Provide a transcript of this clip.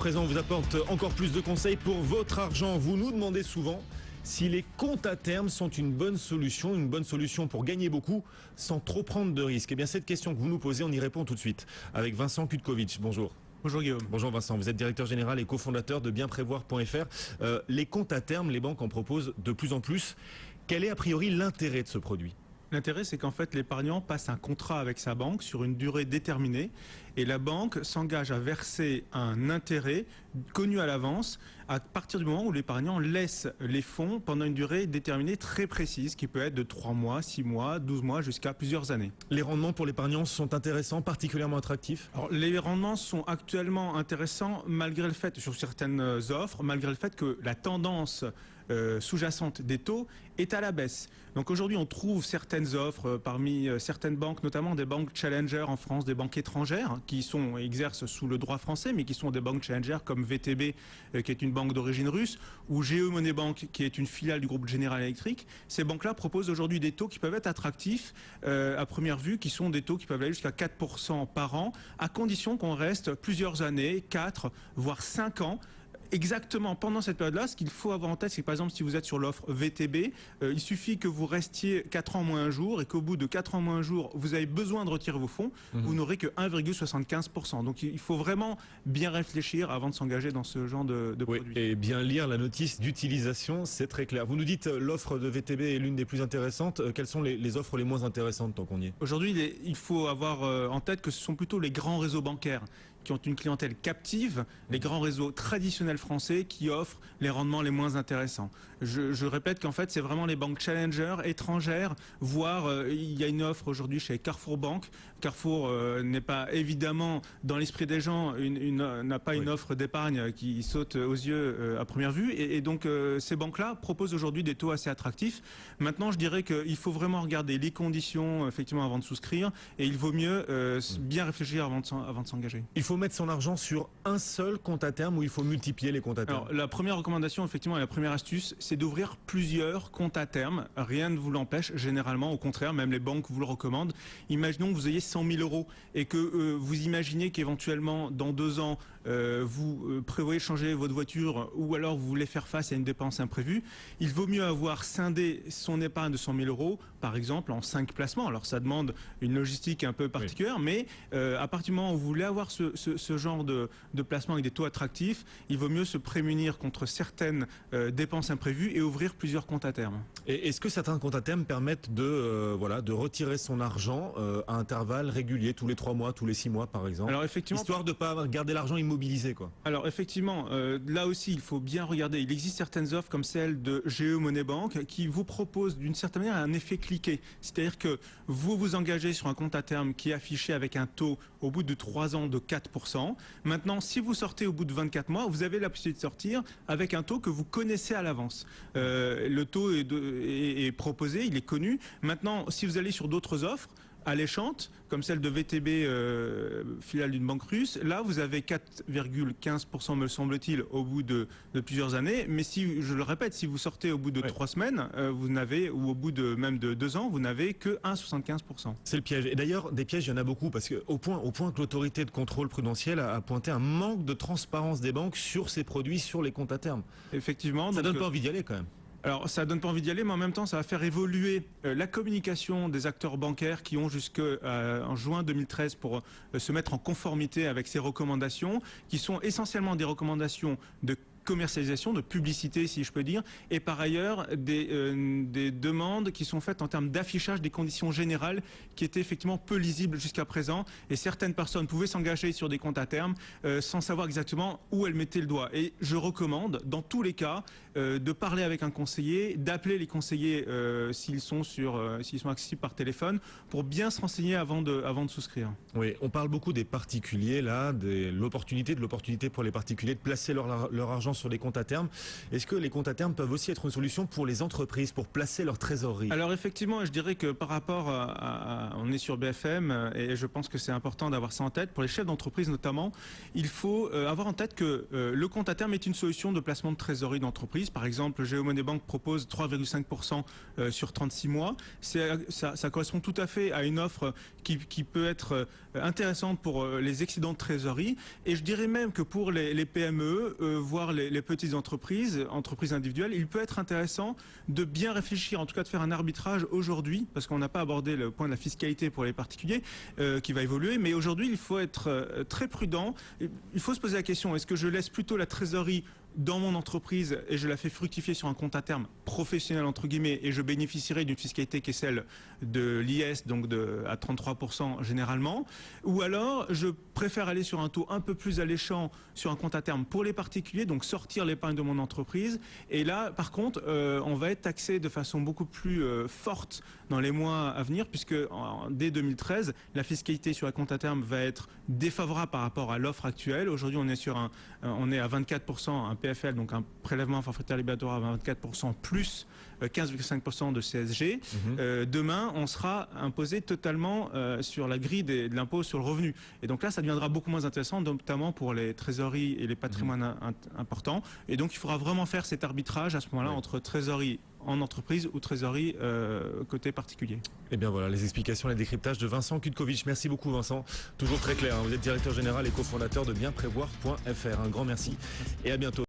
présent, on vous apporte encore plus de conseils pour votre argent. Vous nous demandez souvent si les comptes à terme sont une bonne solution pour gagner beaucoup sans trop prendre de risques. Eh bien, cette question que vous nous posez, on y répond tout de suite avec Vincent Kutkovic. Bonjour. Bonjour Guillaume. Bonjour Vincent, vous êtes directeur général et cofondateur de bienprévoir.fr. Les comptes à terme, les banques en proposent de plus en plus. Quel est a priori l'intérêt de ce produit ? L'intérêt, c'est qu'en fait, l'épargnant passe un contrat avec sa banque sur une durée déterminée et la banque s'engage à verser un intérêt connu à l'avance à partir du moment où l'épargnant laisse les fonds pendant une durée déterminée très précise qui peut être de 3 mois, 6 mois, 12 mois jusqu'à plusieurs années. Les rendements pour l'épargnant sont intéressants, particulièrement attractifs ? Alors, les rendements sont actuellement intéressants malgré le fait, sur certaines offres, malgré le fait que la tendance sous-jacente des taux est à la baisse. Donc aujourd'hui, on trouve certaines offres parmi certaines banques, notamment des banques challenger en France, des banques étrangères qui exercent sous le droit français, mais qui sont des banques challenger comme VTB, qui est une banque d'origine russe, ou GE Money Bank, qui est une filiale du groupe General Electric. Ces banques-là proposent aujourd'hui des taux qui peuvent être attractifs à première vue, qui sont des taux qui peuvent aller jusqu'à 4% par an, à condition qu'on reste plusieurs années, 4 voire 5 ans, exactement pendant cette période-là. Ce qu'il faut avoir en tête, c'est que par exemple, si vous êtes sur l'offre VTB, il suffit que vous restiez 4 ans moins un jour et qu'au bout de 4 ans moins un jour, vous avez besoin de retirer vos fonds, vous n'aurez que 1,75%. Donc il faut vraiment bien réfléchir avant de s'engager dans ce genre de produit. Et bien lire la notice d'utilisation, c'est très clair. Vous nous dites l'offre de VTB est l'une des plus intéressantes. Quelles sont les offres les moins intéressantes tant qu'on y est ? Aujourd'hui, il faut avoir en tête que ce sont plutôt les grands réseaux bancaires qui ont une clientèle captive, les grands réseaux traditionnels français qui offrent les rendements les moins intéressants. Je répète qu'en fait, c'est vraiment les banques challenger, étrangères, voire il y a une offre aujourd'hui chez Carrefour Bank. Carrefour n'est pas évidemment dans l'esprit des gens, n'a pas une offre d'épargne qui saute aux yeux à première vue. Et donc, ces banques-là proposent aujourd'hui des taux assez attractifs. Maintenant, je dirais qu'il faut vraiment regarder les conditions, effectivement, avant de souscrire. Et il vaut mieux bien réfléchir avant de s'engager. Il faut mettre son argent sur un seul compte à terme ou il faut multiplier les comptes à terme ? Alors, la première recommandation, effectivement, et la première astuce, c'est d'ouvrir plusieurs comptes à terme. Rien ne vous l'empêche, généralement. Au contraire, même les banques vous le recommandent. Imaginons que vous ayez 100 000 euros et que vous imaginez qu'éventuellement, dans 2 ans, vous prévoyez changer votre voiture ou alors vous voulez faire face à une dépense imprévue. Il vaut mieux avoir scindé son épargne de 100 000 euros, par exemple, en 5 placements. Alors, ça demande une logistique un peu particulière, mais à partir du moment où vous voulez avoir ce genre de placement avec des taux attractifs, il vaut mieux se prémunir contre certaines dépenses imprévues et ouvrir plusieurs comptes à terme. Et est-ce que certains comptes à terme permettent de retirer son argent à intervalles réguliers, tous les 3 mois, tous les 6 mois par exemple ? Alors effectivement, histoire de ne pas garder l'argent immobilisé, quoi. Alors effectivement, là aussi il faut bien regarder. Il existe certaines offres comme celle de GE Money Bank qui vous proposent d'une certaine manière un effet cliquet. C'est-à-dire que vous vous engagez sur un compte à terme qui est affiché avec un taux au bout de 3 ans de 4%. Maintenant, si vous sortez au bout de 24 mois, vous avez la possibilité de sortir avec un taux que vous connaissez à l'avance. Le taux est proposé, il est connu. Maintenant, si vous allez sur d'autres offres alléchantes, comme celle de VTB, filiale d'une banque russe, là vous avez 4,15% me semble-t-il au bout de plusieurs années, mais si, je le répète, si vous sortez au bout de 3 semaines, vous n'avez, ou au bout de même de 2 ans, vous n'avez que 1,75%. C'est le piège. Et d'ailleurs, des pièges, il y en a beaucoup, parce que au point que l'autorité de contrôle prudentiel a pointé un manque de transparence des banques sur ces produits, sur les comptes à terme. Effectivement. Ça donne pas envie d'y aller quand même. Alors, ça donne pas envie d'y aller, mais en même temps, ça va faire évoluer la communication des acteurs bancaires qui ont jusqu'en juin 2013 pour se mettre en conformité avec ces recommandations, qui sont essentiellement des recommandations de commercialisation, de publicité si je peux dire, et par ailleurs des demandes qui sont faites en termes d'affichage des conditions générales qui étaient effectivement peu lisibles jusqu'à présent, et certaines personnes pouvaient s'engager sur des comptes à terme sans savoir exactement où elles mettaient le doigt. Et je recommande dans tous les cas de parler avec un conseiller, d'appeler les conseillers s'ils sont accessibles par téléphone pour bien se renseigner avant de souscrire. Oui, on parle beaucoup des particuliers là, de l'opportunité pour les particuliers de placer leur argent sur les comptes à terme. Est-ce que les comptes à terme peuvent aussi être une solution pour les entreprises, pour placer leur trésorerie? Alors effectivement, je dirais que par rapport on est sur BFM et je pense que c'est important d'avoir ça en tête. Pour les chefs d'entreprise notamment, il faut avoir en tête que le compte à terme est une solution de placement de trésorerie d'entreprise. Par exemple, GeoMoney Bank propose 3,5% sur 36 mois. Ça correspond tout à fait à une offre qui peut être intéressante pour les excédents de trésorerie. Et je dirais même que pour les PME, voire les petites entreprises individuelles, il peut être intéressant de bien réfléchir, en tout cas de faire un arbitrage aujourd'hui, parce qu'on n'a pas abordé le point de la fiscalité pour les particuliers, qui va évoluer, mais aujourd'hui il faut être très prudent. Il faut se poser la question, est-ce que je laisse plutôt la trésorerie dans mon entreprise et je la fais fructifier sur un compte à terme professionnel entre guillemets et je bénéficierai d'une fiscalité qui est celle de l'IS, donc à 33% généralement, ou alors je préfère aller sur un taux un peu plus alléchant sur un compte à terme pour les particuliers, donc sortir l'épargne de mon entreprise, et là par contre on va être taxé de façon beaucoup plus forte dans les mois à venir, puisque dès 2013 la fiscalité sur un compte à terme va être défavorable par rapport à l'offre actuelle. Aujourd'hui on est à 24%, un PFL, donc un prélèvement forfaitaire libératoire à 24% plus 15,5% de CSG. Demain, on sera imposé totalement sur la grille de l'impôt sur le revenu. Et donc là, ça deviendra beaucoup moins intéressant, notamment pour les trésoreries et les patrimoines importants. Et donc, il faudra vraiment faire cet arbitrage à ce moment-là entre trésorerie en entreprise ou trésorerie côté particulier. Et bien voilà, les explications, les décryptages de Vincent Kutkovich. Merci beaucoup Vincent, toujours très clair. Vous êtes directeur général et cofondateur de bienprévoir.fr. Un grand merci et à bientôt.